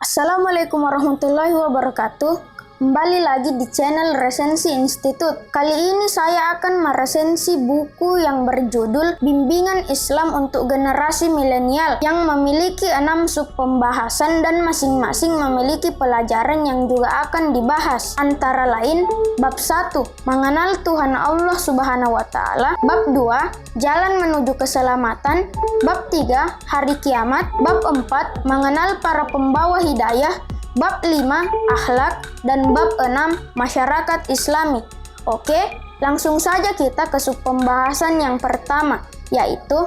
Assalamualaikum warahmatullahi wabarakatuh. Kembali lagi di channel Resensi Institut. Kali ini saya akan meresensi buku yang berjudul Bimbingan Islam untuk Generasi Milenial yang memiliki 6 sub pembahasan dan masing-masing memiliki pelajaran yang juga akan dibahas. Antara lain, Bab 1, Mengenal Tuhan Allah Subhanahu wa Ta'ala. Bab 2, Jalan Menuju Keselamatan. Bab 3, Hari Kiamat. Bab 4, Mengenal Para Pembawa Hidayah. Bab 5, Akhlak, dan bab 6, Masyarakat Islami. Oke, langsung saja kita ke sub pembahasan yang pertama, yaitu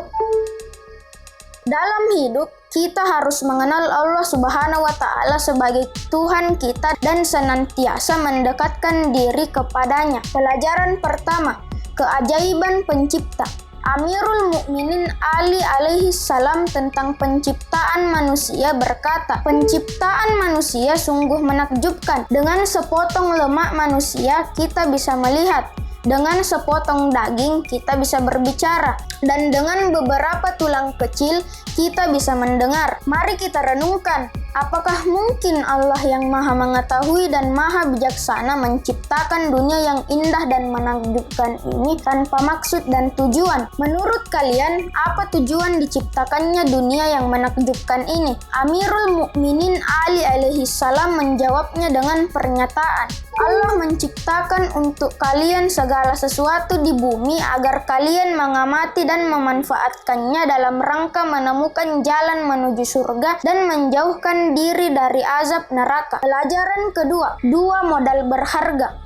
dalam hidup kita harus mengenal Allah Subhanahu wa Ta'ala sebagai Tuhan kita dan senantiasa mendekatkan diri kepadanya. Pelajaran pertama, keajaiban pencipta. Amirul Mukminin Ali alaihi salam tentang penciptaan manusia berkata, "Penciptaan manusia sungguh menakjubkan. Dengan sepotong lemak manusia kita bisa melihat, dengan sepotong daging kita bisa berbicara, dan dengan beberapa tulang kecil kita bisa mendengar." Mari kita renungkan, apakah mungkin Allah yang Maha Mengetahui dan Maha Bijaksana menciptakan dunia yang indah dan menakjubkan ini tanpa maksud dan tujuan? Menurut kalian, apa tujuan diciptakannya dunia yang menakjubkan ini? Amirul Mukminin Ali alaihi salam menjawabnya dengan pernyataan, "Allah menciptakan untuk kalian segala sesuatu di bumi agar kalian mengamati dan memanfaatkannya dalam rangka menemukan jalan menuju surga dan menjauhkan diri dari azab neraka." Pelajaran kedua, 2 modal berharga.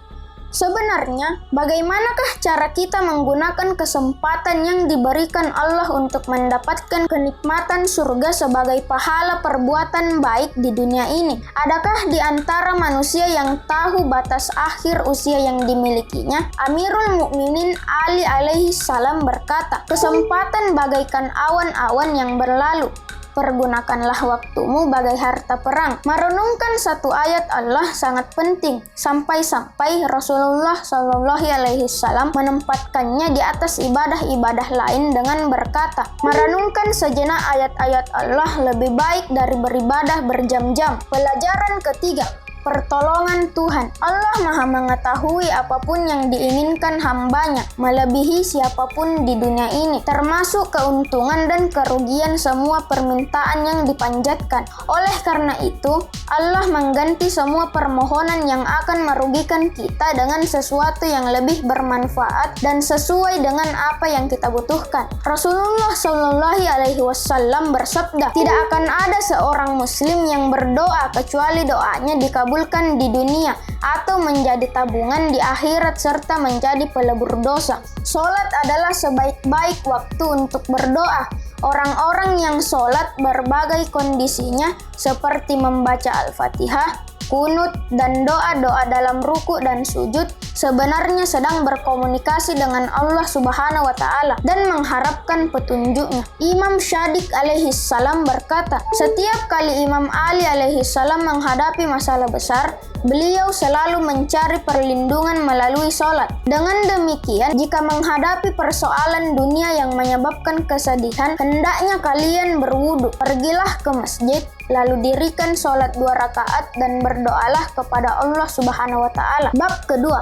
Sebenarnya, bagaimanakah cara kita menggunakan kesempatan yang diberikan Allah untuk mendapatkan kenikmatan surga sebagai pahala perbuatan baik di dunia ini? Adakah di antara manusia yang tahu batas akhir usia yang dimilikinya? Amirul Mukminin Ali alaihi salam berkata, "Kesempatan bagaikan awan-awan yang berlalu. Pergunakanlah waktumu bagai harta perang." Merenungkan satu ayat Allah sangat penting, sampai-sampai Rasulullah SAW menempatkannya di atas ibadah-ibadah lain dengan berkata, "Merenungkan sejenak ayat-ayat Allah lebih baik dari beribadah berjam-jam." Pelajaran ketiga, pertolongan Tuhan. Allah Maha Mengetahui apapun yang diinginkan hambanya, melebihi siapapun di dunia ini, termasuk keuntungan dan kerugian semua permintaan yang dipanjatkan. Oleh karena itu, Allah mengganti semua permohonan yang akan merugikan kita dengan sesuatu yang lebih bermanfaat dan sesuai dengan apa yang kita butuhkan. Rasulullah SAW bersabda, "Tidak akan ada seorang muslim yang berdoa kecuali doanya dikabulkan di dunia atau menjadi tabungan di akhirat serta menjadi pelebur dosa." Salat adalah sebaik-baik waktu untuk berdoa. Orang-orang yang salat berbagai kondisinya seperti membaca Al-Fatihah, kunut, dan doa-doa dalam ruku dan sujud sebenarnya sedang berkomunikasi dengan Allah Subhanahu wa Ta'ala dan mengharapkan petunjuknya. Imam Shadiq alaihi salam berkata, setiap kali Imam Ali alaihi salam menghadapi masalah besar, beliau selalu mencari perlindungan melalui sholat. Dengan demikian, jika menghadapi persoalan dunia yang menyebabkan kesedihan, hendaknya kalian berwudu, pergilah ke masjid, lalu dirikan sholat 2 rakaat dan berdoalah kepada Allah Subhanahu wa Ta'ala. Bab kedua,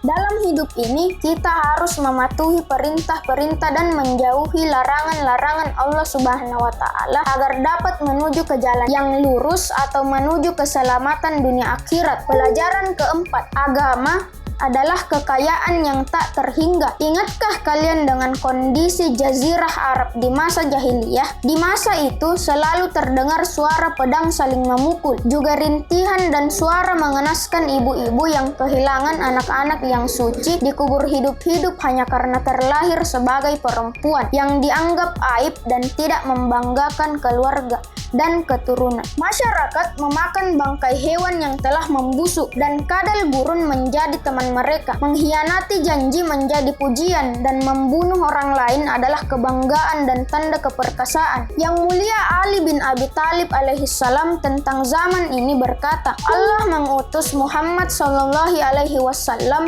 dalam hidup ini kita harus mematuhi perintah-perintah dan menjauhi larangan-larangan Allah Subhanahu wa Ta'ala agar dapat menuju ke jalan yang lurus atau menuju keselamatan dunia akhirat. Pelajaran keempat, agama adalah kekayaan yang tak terhingga. Ingatkah kalian dengan kondisi Jazirah Arab di masa jahiliyah? Di masa itu selalu terdengar suara pedang saling memukul, juga rintihan dan suara mengenaskan ibu-ibu yang kehilangan anak-anak yang suci dikubur hidup-hidup hanya karena terlahir sebagai perempuan yang dianggap aib dan tidak membanggakan keluarga dan keturunan. Masyarakat memakan bangkai hewan yang telah membusuk dan kadal gurun menjadi teman mereka. Mengkhianati janji menjadi pujian dan membunuh orang lain adalah kebanggaan dan tanda keperkasaan. Yang mulia Ali bin Abi Thalib alaihissalam tentang zaman ini berkata, Allah mengutus Muhammad SAW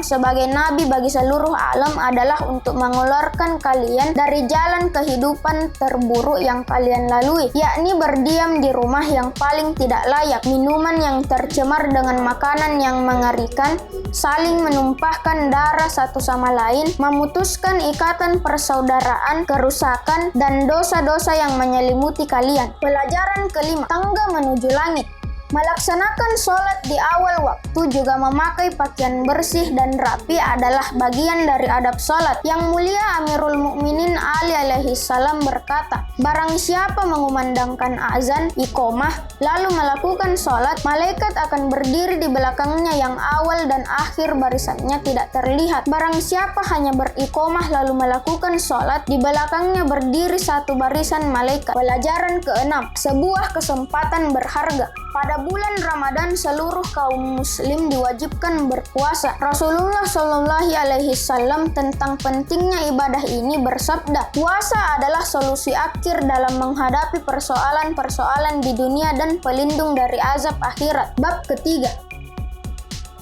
sebagai nabi bagi seluruh alam adalah untuk mengeluarkan kalian dari jalan kehidupan terburuk yang kalian lalui, yakni berdiri diam di rumah yang paling tidak layak, minuman yang tercemar dengan makanan yang mengerikan, saling menumpahkan darah satu sama lain, memutuskan ikatan persaudaraan, kerusakan, dan dosa-dosa yang menyelimuti kalian. Pelajaran kelima, tangga menuju langit. Melaksanakan sholat di awal waktu juga memakai pakaian bersih dan rapi adalah bagian dari adab sholat. Yang mulia Amirul Mukminin Ali alaihi salam berkata, barang siapa mengumandangkan azan, iqomah, lalu melakukan sholat, malaikat akan berdiri di belakangnya yang awal dan akhir barisannya tidak terlihat. Barang siapa hanya beriqomah lalu melakukan sholat, di belakangnya berdiri satu barisan malaikat. Pelajaran keenam, sebuah kesempatan berharga. Pada bulan Ramadan seluruh kaum muslim diwajibkan berpuasa. Rasulullah Shallallahu alaihi wasallam tentang pentingnya ibadah ini bersabda, puasa adalah solusi akhir dalam menghadapi persoalan-persoalan di dunia dan pelindung dari azab akhirat. Bab ketiga.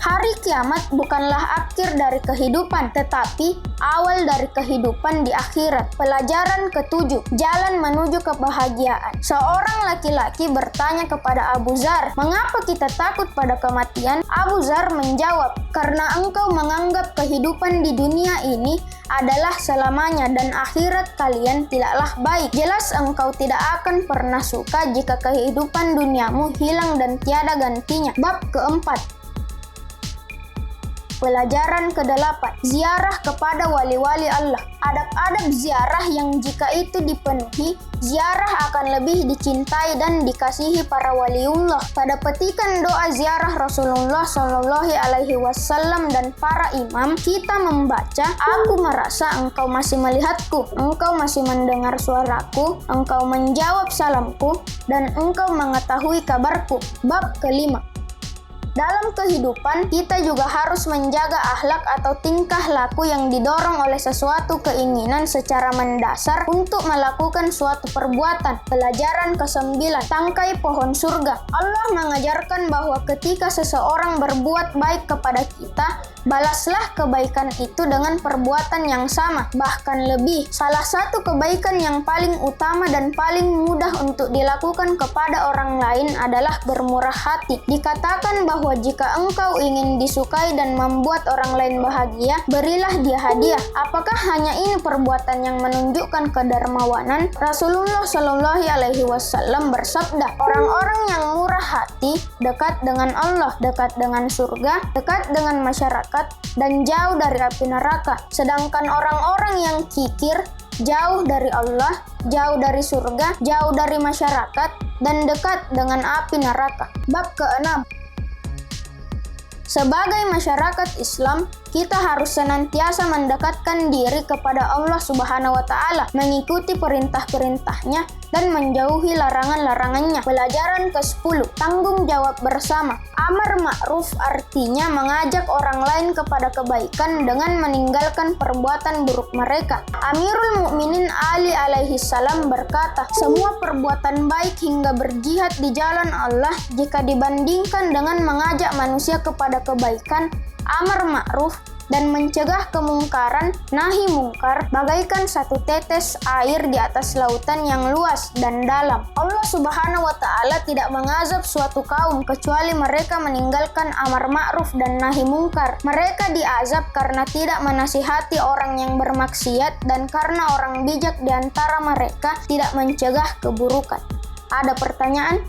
Hari kiamat bukanlah akhir dari kehidupan, tetapi awal dari kehidupan di akhirat. Pelajaran ketujuh, jalan menuju kebahagiaan. Seorang laki-laki bertanya kepada Abu Dzar, mengapa kita takut pada kematian? Abu Dzar menjawab, karena engkau menganggap kehidupan di dunia ini adalah selamanya dan akhirat kalian tidaklah baik. Jelas engkau tidak akan pernah suka jika kehidupan duniamu hilang dan tiada gantinya. Bab keempat. Pelajaran ke-8, ziarah kepada wali-wali Allah. Adab-adab ziarah yang jika itu dipenuhi, ziarah akan lebih dicintai dan dikasihi para waliullah. Pada petikan doa ziarah Rasulullah Shallallahu alaihi wasallam dan para imam, kita membaca, aku merasa engkau masih melihatku, engkau masih mendengar suaraku, engkau menjawab salamku, dan engkau mengetahui kabarku. Bab kelima. Dalam kehidupan, kita juga harus menjaga akhlak atau tingkah laku yang didorong oleh sesuatu keinginan secara mendasar untuk melakukan suatu perbuatan. Pelajaran ke-9, tangkai pohon surga. Allah mengajarkan bahwa ketika seseorang berbuat baik kepada kita, balaslah kebaikan itu dengan perbuatan yang sama, bahkan lebih. Salah satu kebaikan yang paling utama dan paling mudah untuk dilakukan kepada orang lain adalah bermurah hati. Dikatakan bahwa jika engkau ingin disukai dan membuat orang lain bahagia, berilah dia hadiah. Apakah hanya ini perbuatan yang menunjukkan kedermawanan? Rasulullah Shallallahu alaihi wasallam bersabda, orang-orang yang murah hati dekat dengan Allah, dekat dengan surga, dekat dengan masyarakat, dan jauh dari api neraka. Sedangkan orang-orang yang kikir jauh dari Allah, jauh dari surga, jauh dari masyarakat, dan dekat dengan api neraka. Bab ke-6. Sebagai masyarakat Islam, kita harus senantiasa mendekatkan diri kepada Allah Subhanahu wa Ta'ala, mengikuti perintah-perintahnya, dan menjauhi larangan-larangannya. Pelajaran ke-10, tanggung jawab bersama. Amar ma'ruf artinya mengajak orang lain kepada kebaikan dengan meninggalkan perbuatan buruk mereka. Amirul Mukminin Ali alaihi salam berkata, semua perbuatan baik hingga berjihad di jalan Allah jika dibandingkan dengan mengajak manusia kepada kebaikan, amar ma'ruf, dan mencegah kemungkaran, nahi mungkar, bagaikan satu tetes air di atas lautan yang luas dan dalam. Allah Subhanahu wa Ta'ala tidak mengazab suatu kaum kecuali mereka meninggalkan amar ma'ruf dan nahi mungkar. Mereka diazab karena tidak menasihati orang yang bermaksiat dan karena orang bijak di antara mereka tidak mencegah keburukan. Ada pertanyaan?